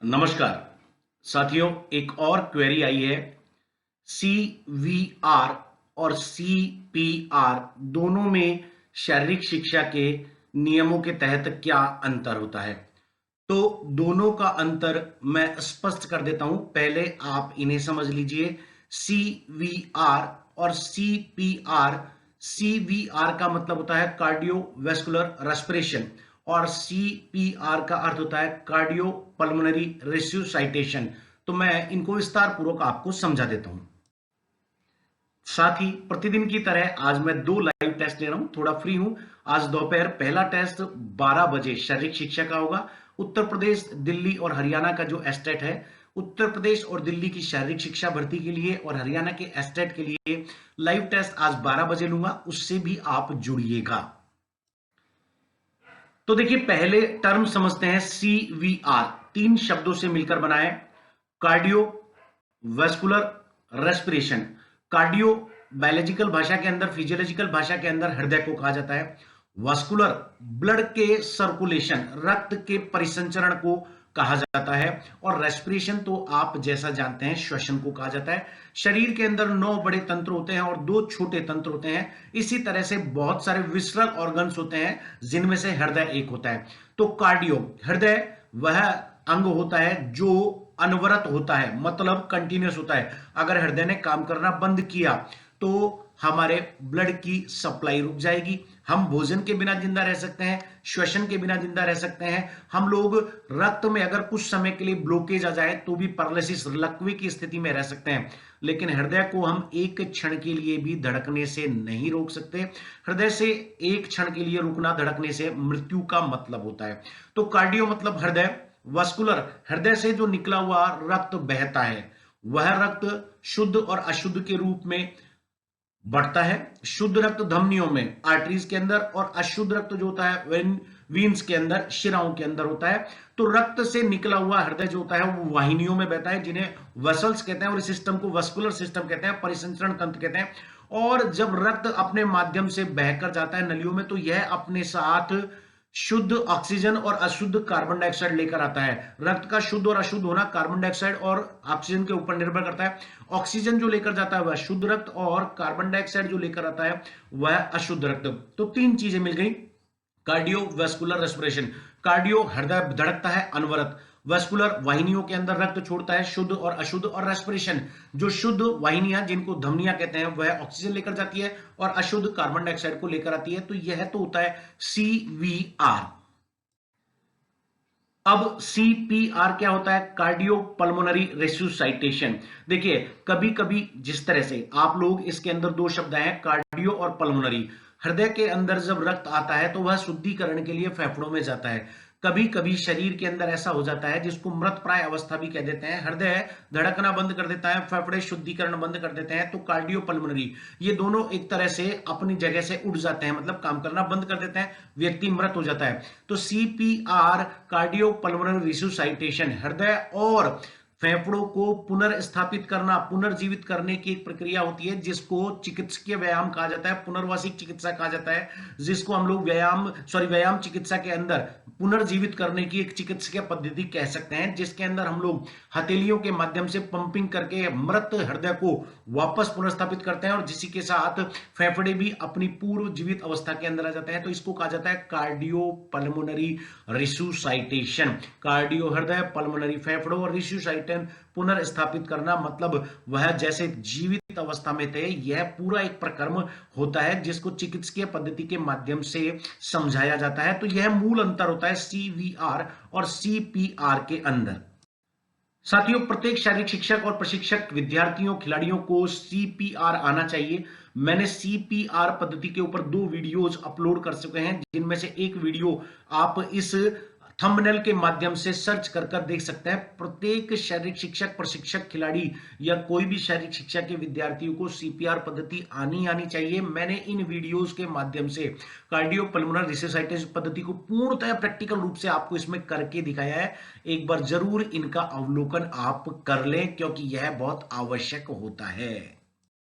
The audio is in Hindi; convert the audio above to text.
नमस्कार साथियों, एक और क्वेरी आई है। सीवीआर और सीपीआर दोनों में शारीरिक शिक्षा के नियमों के तहत क्या अंतर होता है? तो दोनों का अंतर मैं स्पष्ट कर देता हूं, पहले आप इन्हें समझ लीजिए। सीवीआर और सीपीआर, सीवीआर का मतलब होता है कार्डियोवैस्कुलर रेस्पिरेशन और सीपीआर का अर्थ होता है कार्डियो पल्मोनरी रिसुसाइटेशन। तो मैं इनको विस्तार पूर्वक आपको समझा देता हूं। साथ ही प्रतिदिन की तरह आज मैं दो लाइव टेस्ट ले रहा हूं, थोड़ा फ्री हूं। आज दोपहर पहला टेस्ट 12 बजे शारीरिक शिक्षा का होगा। उत्तर प्रदेश, दिल्ली और हरियाणा का जो एस्टेट है, उत्तर प्रदेश और दिल्ली की शारीरिक शिक्षा भर्ती के लिए और हरियाणा के एस्टेट के लिए लाइव टेस्ट आज 12 बजे लूंगा, उससे भी आप जुड़िएगा। तो देखिए, पहले टर्म समझते हैं। सीवीआर तीन शब्दों से मिलकर बना है। Cardio vascular respiration. Cardio biological भाषा के अंदर, फिजियोलॉजिकल भाषा के अंदर हृदय को कहा जाता है। वास्कुलर ब्लड के सर्कुलेशन, रक्त के परिसंचरण को कहा जाता है। और रेस्पिरेशन तो आप जैसा जानते हैं श्वसन को कहा जाता है। शरीर के अंदर 9 बड़े तंत्र होते हैं और 2 छोटे तंत्र होते हैं। इसी तरह से बहुत सारे विसरल ऑर्गन्स होते हैं जिनमें से हृदय एक होता है। तो कार्डियो, हृदय वह अंग होता है जो अनवरत होता है, मतलब कंटिन्यूस होता है। अगर हृदय ने काम करना बंद किया तो हमारे ब्लड की सप्लाई रुक जाएगी। हम भोजन के बिना जिंदा रह सकते हैं, श्वसन के बिना जिंदा रह सकते हैं। हम लोग रक्त में अगर कुछ समय के लिए ब्लॉकेज आ जाए तो भी पैरालिसिस, लकवे की स्थिति में रह सकते हैं। लेकिन हृदय को हम एक क्षण के लिए भी धड़कने से नहीं रोक सकते। हृदय से एक क्षण के लिए रुकना, धड़कने से मृत्यु का मतलब होता है। तो कार्डियो मतलब हृदय। वस्कुलर, हृदय से जो निकला हुआ रक्त बहता है, वह रक्त शुद्ध और अशुद्ध के रूप में बढ़ता है। शुद्ध रक्त धमनियों में, आर्टरीज के अंदर, और अशुद्ध रक्त जो होता है वीन्स के अंदर, शिराओं के अंदर होता है। तो रक्त से निकला हुआ हृदय जो होता है वो वाहिनियों में बहता है, जिन्हें वेसल्स कहते हैं, और इस सिस्टम को वस्कुलर सिस्टम कहते हैं, परिसंचरण तंत्र कहते हैं। और जब रक्त अपने माध्यम से बहकर जाता है नलियों में, तो यह अपने साथ शुद्ध ऑक्सीजन और अशुद्ध कार्बन डाइऑक्साइड लेकर आता है। रक्त का शुद्ध और अशुद्ध होना कार्बन डाइऑक्साइड और ऑक्सीजन के ऊपर निर्भर करता है। ऑक्सीजन जो लेकर जाता है वह शुद्ध रक्त, और कार्बन डाइऑक्साइड जो लेकर आता है वह अशुद्ध रक्त। तो तीन चीजें मिल गई। कार्डियोवैस्कुलर रेस्पिरेशन, कार्डियो हृदय धड़कता है अनवरत। वेस्कुलर वाहिनियों के अंदर रक्त छोड़ता है शुद्ध और अशुद्ध। और रेस्पिरेशन, जो शुद्ध वाहिनियां जिनको धमनियां कहते हैं वह ऑक्सीजन लेकर जाती है और अशुद्ध कार्बन डाइऑक्साइड को लेकर आती है। तो यह तो होता है सीवीआर। अब सीपीआर क्या होता है? Cardio pulmonary resuscitation. देखिए, कभी कभी जिस तरह से आप लोग, इसके अंदर दो शब्द हैं, कार्डियो और पल्मोनरी। हृदय के अंदर जब रक्त आता है तो वह शुद्धिकरण के लिए फेफड़ों में जाता है। कभी कभी शरीर के अंदर ऐसा हो जाता है जिसको मृत प्राय अवस्था भी कह देते हैं। हृदय धड़कना बंद कर देता है, फेफड़े शुद्धिकरण बंद कर देते हैं। तो कार्डियो पल्मोनरी, ये दोनों एक तरह से अपनी जगह से उठ जाते हैं, मतलब काम करना बंद कर देते हैं, व्यक्ति मृत हो जाता है। तो सीपीआर, कार्डियो पल्मोनरी रिसुसाइटेशन, हृदय और फेफड़ों को पुनर्स्थापित करना, पुनर्जीवित करने की एक प्रक्रिया होती है जिसको चिकित्सकीय व्यायाम कहा जाता है, पुनर्वासिक चिकित्सा कहा जाता है। जिसको हम लोग व्यायाम चिकित्सा के अंदर पुनर्जीवित करने की एक चिकित्सकीय पद्धति कह सकते हैं, जिसके अंदर हम लोग हथेलियों के माध्यम से पंपिंग करके मृत हृदय को वापस पुनर्स्थापित करते हैं, और जिसी के साथ फेफड़े भी अपनी पूर्व जीवित अवस्था के अंदर आ जाते हैं। तो इसको कहा जाता है कार्डियो पल्मोनरी रिसुसाइटेशन। कार्डियो हृदय, पल्मोनरी फेफड़ों, और रिसुसाइटेशन पुनर्स्थापित करना, मतलब वह जैसे जीवित अवस्था में थे। यह पूरा एक प्रक्रम होता है जिसको चिकित्सकीय पद्धति के माध्यम से समझाया जाता है। तो यह मूल अंतर होता है सीवीआर और सीपीआर के अंदर। साथियों, प्रत्येक शारीरिक शिक्षक और प्रशिक्षक, विद्यार्थियों, खिलाड़ियों को सीपीआर आना चाहिए। मैंने सीपीआर पद्धति के ऊपर 2 वीडियोज अपलोड कर चुके हैं, जिनमें से एक वीडियो आप इस थंबनेल के माध्यम से सर्च कर कर देख सकते हैं। प्रत्येक शारीरिक शिक्षक, प्रशिक्षक, खिलाड़ी या कोई भी शारीरिक शिक्षा के विद्यार्थियों को सीपीआर पद्धति आनी चाहिए। मैंने इन वीडियोस के माध्यम से कार्डियो पल्मोनरी रिसुसाइटेशन पद्धति को पूर्णतः प्रैक्टिकल रूप से आपको इसमें करके दिखाया है। एक बार जरूर इनका अवलोकन आप कर लें, क्योंकि यह बहुत आवश्यक होता है।